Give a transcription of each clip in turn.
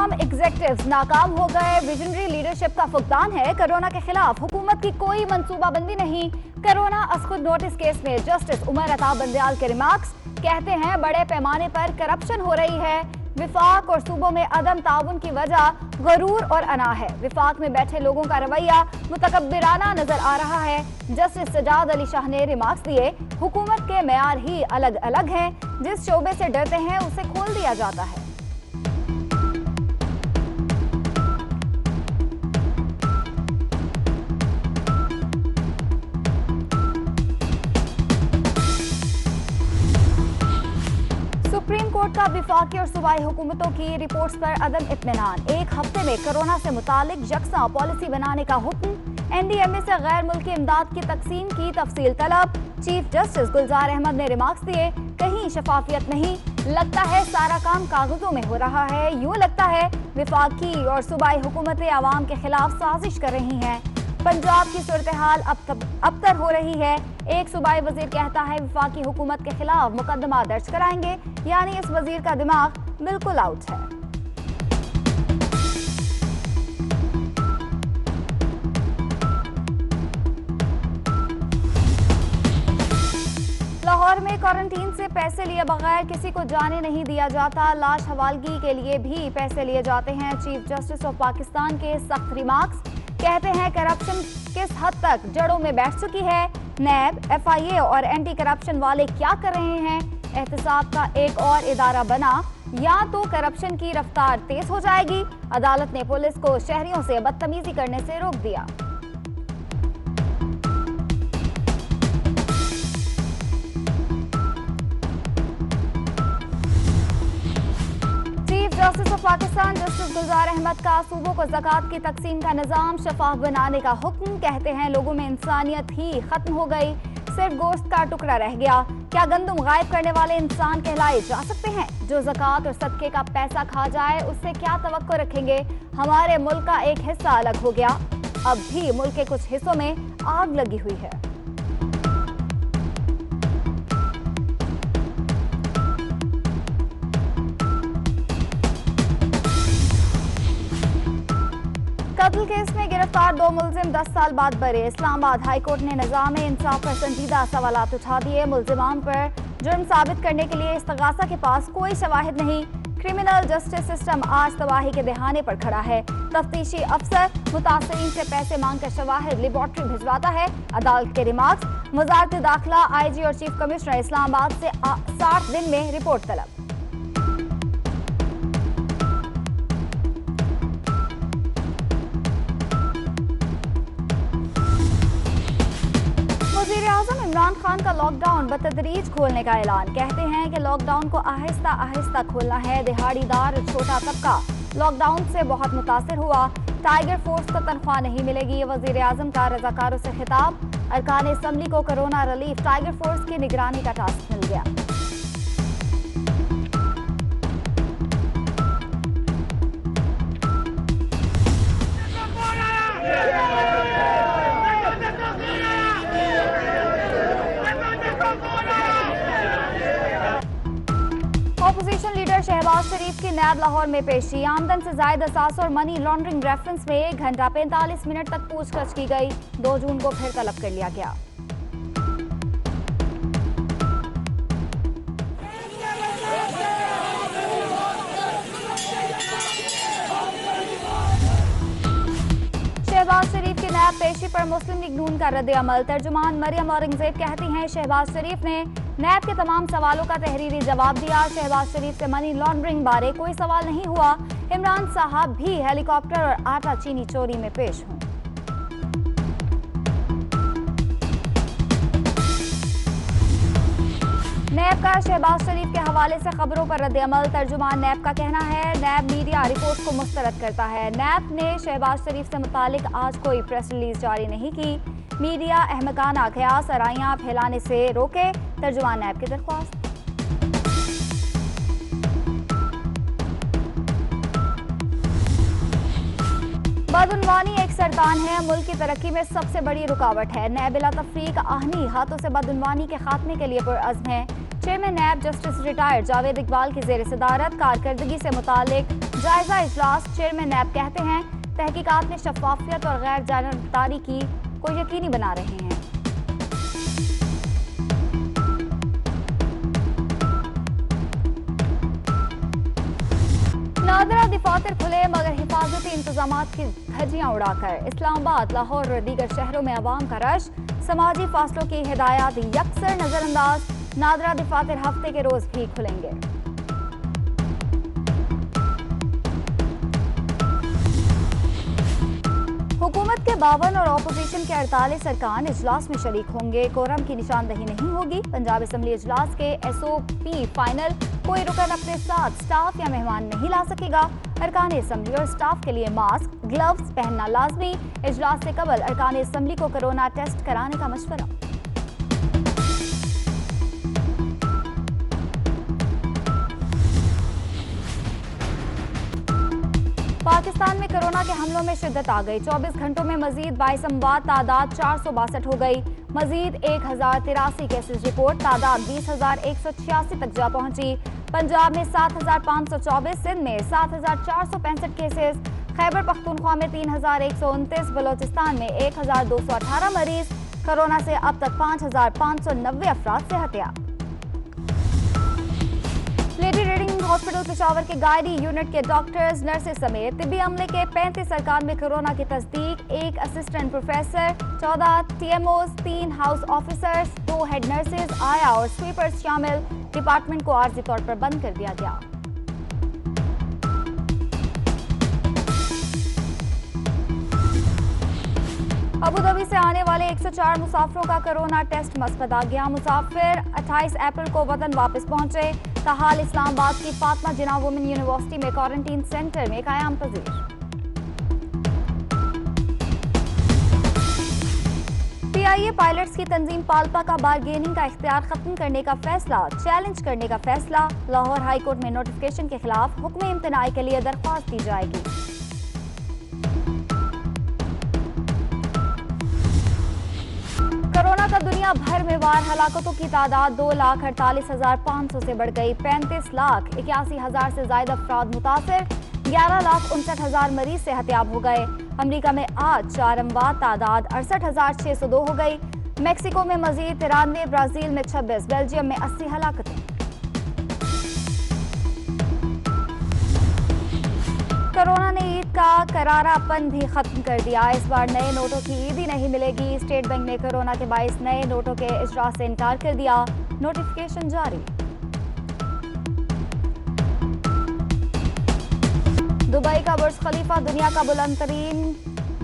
तमाम एग्जेक्टिव्स नाकाम हो गए। विजनरी लीडरशिप का फुकदान है। कोरोना के खिलाफ हुकूमत की कोई मंसूबाबंदी नहीं। कोरोना अस्कुद नोटिस केस में जस्टिस उमर अता बंदयाल के रिमार्क्स कहते हैं बड़े पैमाने पर करप्शन हो रही है। विफाक और सूबों में अदम ताउन की वजह गरूर और अना है। विफाक में बैठे लोगों का रवैया मुतकब्बिराना नजर आ रहा है। जस्टिस सजाद अली शाह ने रिमार्क्स दिए, हुकूमत के मेयार ही अलग अलग हैं। जिस शोबे से डरते हैं उसे खोल दिया जाता है। सुप्रीम कोर्ट का विफाकी और सूबाई हुकूमतों की रिपोर्ट्स पर अदम इत्मीनान। एक हफ्ते में कोरोना से मुतालिक यकसा पॉलिसी बनाने का हुक्म। एनडीएमए से गैर मुल्की इमदाद की तकसीम की तफसील तलब। चीफ जस्टिस गुलजार अहमद ने रिमार्क्स दिए, कहीं शफाफियत नहीं, लगता है सारा काम कागजों में हो रहा है। यूं लगता है विफाकी और सूबाई हुकूमतें आवाम के खिलाफ साजिश कर रही हैं। पंजाब की सूरत हाल अबतर हो रही है। एक सूबाई वजीर कहता है विफाकी हुकूमत के खिलाफ मुकदमा दर्ज कराएंगे, यानी इस वजीर का दिमाग बिल्कुल आउट है। लाहौर में क्वारंटीन से पैसे लिए बगैर किसी को जाने नहीं दिया जाता। लाश हवालगी के लिए भी पैसे लिए जाते हैं। चीफ जस्टिस ऑफ पाकिस्तान के सख्त रिमार्क्स कहते हैं करप्शन किस हद तक जड़ों में बैठ चुकी है। नैब, एफआईए और एंटी करप्शन वाले क्या कर रहे हैं। एहतसाब का एक और इदारा बना, या तो करप्शन की रफ्तार तेज हो जाएगी। अदालत ने पुलिस को शहरियों से बदतमीजी करने से रोक दिया। जस्टिस ऑफ पाकिस्तान जस्टिस गुलजार अहमद का सूबों को ज़कात की तकसीम का निज़ाम शफाफ बनाने का हुक्म। कहते हैं लोगों में इंसानियत ही खत्म हो गई, सिर्फ गोश्त का टुकड़ा रह गया। क्या गंदम गायब करने वाले इंसान कहलाए जा सकते हैं? जो ज़कात और सदके का पैसा खा जाए उससे क्या तवक्को रखेंगे। हमारे मुल्क का एक हिस्सा अलग हो गया, अब भी मुल्क के कुछ हिस्सों में आग लगी हुई है। कत्ल केस में गिरफ्तार 2 मुलजिम 10 साल बाद बरे। इस्लामाबाद हाई कोर्ट ने निज़ाम इंसाफ पर संजीदा सवालात उठा दिए। मुलजिमान पर जुर्म साबित करने के लिए इस्तगासा के पास कोई शवाहिद नहीं। क्रिमिनल जस्टिस सिस्टम आज तबाही के दहाने पर खड़ा है। तफ्तीशी अफसर मुतासरीन से पैसे मांगकर शवाहिद लेबॉर्ट्री भिजवाता है। अदालत के रिमार्क्स, वजारत दाखिला, आईजी और चीफ कमिश्नर इस्लामाबाद से 60 दिन में रिपोर्ट तलब। वज़ीर-ए-आज़म इमरान खान का लॉकडाउन बतदरीज खोलने का ऐलान। कहते हैं कि लॉकडाउन को आहिस्ता आहिस्ता खोलना है। दिहाड़ीदार छोटा तबका लॉकडाउन से बहुत मुतासिर हुआ। टाइगर फोर्स को तनख्वाह नहीं मिलेगी। वज़ीर-ए-आज़म का रज़ाकारों से खिताब। अरकान असम्बली को कोरोना रिलीफ टाइगर फोर्स की निगरानी का टास्क मिल गया। अपोजिशन लीडर शहबाज शरीफ की नैब लाहौर में पेशी। आमदन से जायद असास और मनी लॉन्ड्रिंग रेफरेंस में 1 घंटा 45 मिनट तक पूछताछ की गई। 2 जून को फिर तलब कर लिया गया। शहबाज शरीफ की नैब पेशी पर मुस्लिम लीग नून का रद्द अमल। तर्जुमान मरियम औरंगजेब कहती हैं शहबाज शरीफ ने नैब के तमाम सवालों का तहरीरी जवाब दिया। शहबाज शरीफ से मनी लॉन्ड्रिंग बारे कोई सवाल नहीं हुआ। इमरान साहब भी हेलीकॉप्टर और आटा चीनी चोरी में पेश हों। नैब का शहबाज शरीफ के हवाले से खबरों पर रद्द अमल। तर्जुमान नैब का कहना है नैब मीडिया रिपोर्ट को मुस्तरद करता है। नैब ने शहबाज शरीफ से मुतालिक आज कोई प्रेस रिलीज जारी नहीं की। मीडिया अहमकाना क़यास आराइयां फैलाने से रोके। तर्जुमान नैब की दरख्वास्त। बदउनवानी एक सरतान है, मुल्क की तरक्की में सबसे बड़ी रुकावट है। नैब बिला तफरीक आहनी हाथों से बदउनवानी के खात्मे के लिए पुरअज़्म है। चेयरमैन नैब जस्टिस रिटायर्ड जावेद इकबाल की जेर सदारत कारकर्दगी से मुतालिक जायजा इजलास। चेयरमैन नैब कहते हैं तहकीकात में शफाफियत और गैर जानबदारी को यकीनी बना रहे हैं। नादरा दफातर खुले मगर हिफाजती इंतजाम की धज्जियां उड़ाकर। इस्लामाबाद, लाहौर और दीगर शहरों में अवाम का रश। समाजी फासलों की हिदायत यकसर नजरअंदाज। नादरा दफातर हफ्ते के रोज भी खुलेंगे। हुकूमत के 52 और अपोजिशन के 48 अरकान इजलास में शरीक होंगे। कोरम की निशानदही नहीं होगी। पंजाब असम्बली इजलास के SOP फाइनल। कोई रुकन अपने साथ स्टाफ या मेहमान नहीं ला सकेगा। अरकान असम्बली और स्टाफ के लिए मास्क, ग्लव्स पहनना लाजमी। इजलास से कबल अरकान असम्बली को कोरोना टेस्ट कराने का मशवरा। पाकिस्तान में कोरोना के हमलों में शिद्दत आ गई। 24 घंटों में मजीद 22 अमवात, तादाद 462 हो गई। मजीद 1083 केसेस रिपोर्ट, तादाद 20,186 तक जा पहुंची। पंजाब में 7,524, सिंध में 7,465 केसेस, खैबर पख्तूनख्वा में 3,129, बलोचिस्तान में 1,218 मरीज। कोरोना से अब तक 5,590 अफराद सेहतियाब। लेडी रीडिंग हॉस्पिटल पेशावर के गायडी यूनिट के डॉक्टर्स, नर्सेज समेत तिब्बी अमले के 35 अरकान में कोरोना की तस्दीक। 1 assistant professor, 14 TMOs, 3 house officers, 2 head nurses, आया और स्वीपर्स शामिल। डिपार्टमेंट को आर्जी तौर पर बंद कर दिया गया। अबूधाबी से आने वाले 104 मुसाफिरों का कोरोना टेस्ट मस्बत आ गया। मुसाफिर 28 अप्रैल को वतन वापस पहुंचे। ताहाल इस्लामाबाद की फातिमा जिन्ना वुमेन यूनिवर्सिटी में क्वारंटीन सेंटर में कयाम पजीर। PIA पायलट्स की तंजीम पाल्पा का बारगेनिंग का इख्तियार खत्म करने का फैसला, चैलेंज करने का फैसला। लाहौर हाई कोर्ट में नोटिफिकेशन के खिलाफ हुक्म इम्तनाई के लिए दरख्वास्त दी जाएगी। कोरोना का दुनिया भर में वार हलाकतों की तादाद 2,48,500 से बढ़ गई। 35,81,000 से ज्यादा अफराद मुतासिर। 11,59,000 मरीज सेहतियाब हो गए। अमेरिका में आज 4 अमवात, तादाद 68,602 हो गई। मेक्सिको में मजीद 93, ब्राजील में 26, बेल्जियम में 80 हलाकतें। कोरोना ने ईद का करारापन भी खत्म कर दिया। इस बार नए नोटों की ईद ही नहीं मिलेगी। स्टेट बैंक ने कोरोना के 22 नए नोटों के इजरा से इनकार कर दिया। नोटिफिकेशन जारी। दुबई का बुर्ज खलीफा दुनिया का बुलंद तरीन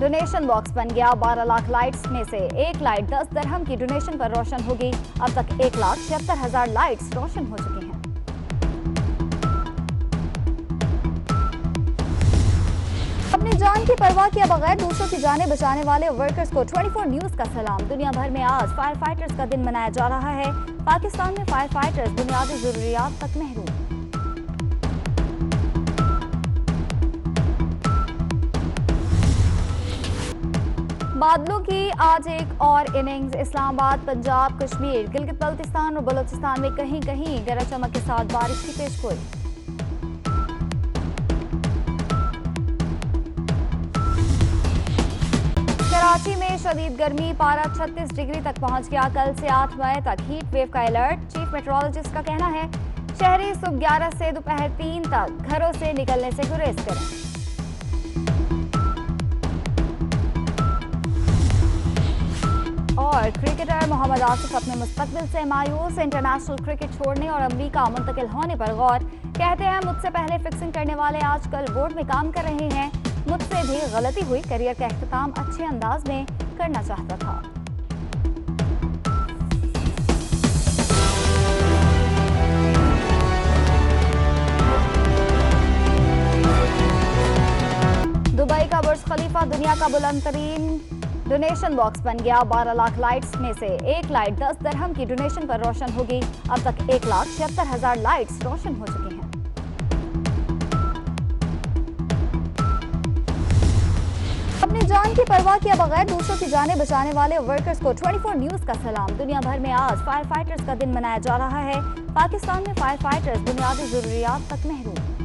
डोनेशन बॉक्स बन गया। 12 लाख लाइट्स में से 1 लाइट 10 दिरहम की डोनेशन पर रोशन होगी। अब तक 1,76,000 लाइट्स रोशन हो चुकी हैं। अपनी जान की परवाह किए बगैर दूसरों की जानें बचाने वाले वर्कर्स को 24 न्यूज का सलाम। दुनिया भर में आज फायर फाइटर्स का दिन मनाया जा रहा है। पाकिस्तान में फायर फाइटर्स बुनियादी जरूरियात तक महरूम। बादलों की आज एक और इनिंग्स। इस्लामाबाद, पंजाब, कश्मीर, गिलगित बल्तिस्तान और बलोचिस्तान में कहीं कहीं गरज चमक के साथ बारिश की पेशगोई। कराची में शदीद गर्मी, पारा 36 डिग्री तक पहुंच गया। कल से 8 मई तक हीट वेव का अलर्ट। चीफ मेट्रोलॉजिस्ट का कहना है शहरी सुबह 11 से दोपहर 3 तक घरों से निकलने से गुरेज करें। और क्रिकेटर मोहम्मद आसिफ अपने मुस्तकबिल से मायूस। इंटरनेशनल क्रिकेट छोड़ने और अमेरिका मुंतकिल होने पर गौर। कहते हैं मुझसे पहले फिक्सिंग करने वाले आजकल बोर्ड में काम कर रहे हैं। मुझसे भी गलती हुई। करियर का इख्तिताम अच्छे अंदाज में करना चाहता था। दुबई का बुर्ज खलीफा दुनिया का बुलंद तरीन डोनेशन बॉक्स बन गया। 12 लाख लाइट्स में से 1 लाइट 10 दिरहम की डोनेशन पर रोशन होगी। अब तक 1,76,000 लाइट्स रोशन हो चुकी हैं। अपनी जान की परवाह किए बगैर दूसरों की जानें बचाने वाले वर्कर्स को 24 न्यूज का सलाम। दुनिया भर में आज फायर फाइटर्स का दिन मनाया जा रहा है। पाकिस्तान में फायर फाइटर्स बुनियादी जरूरियात तक महरूम।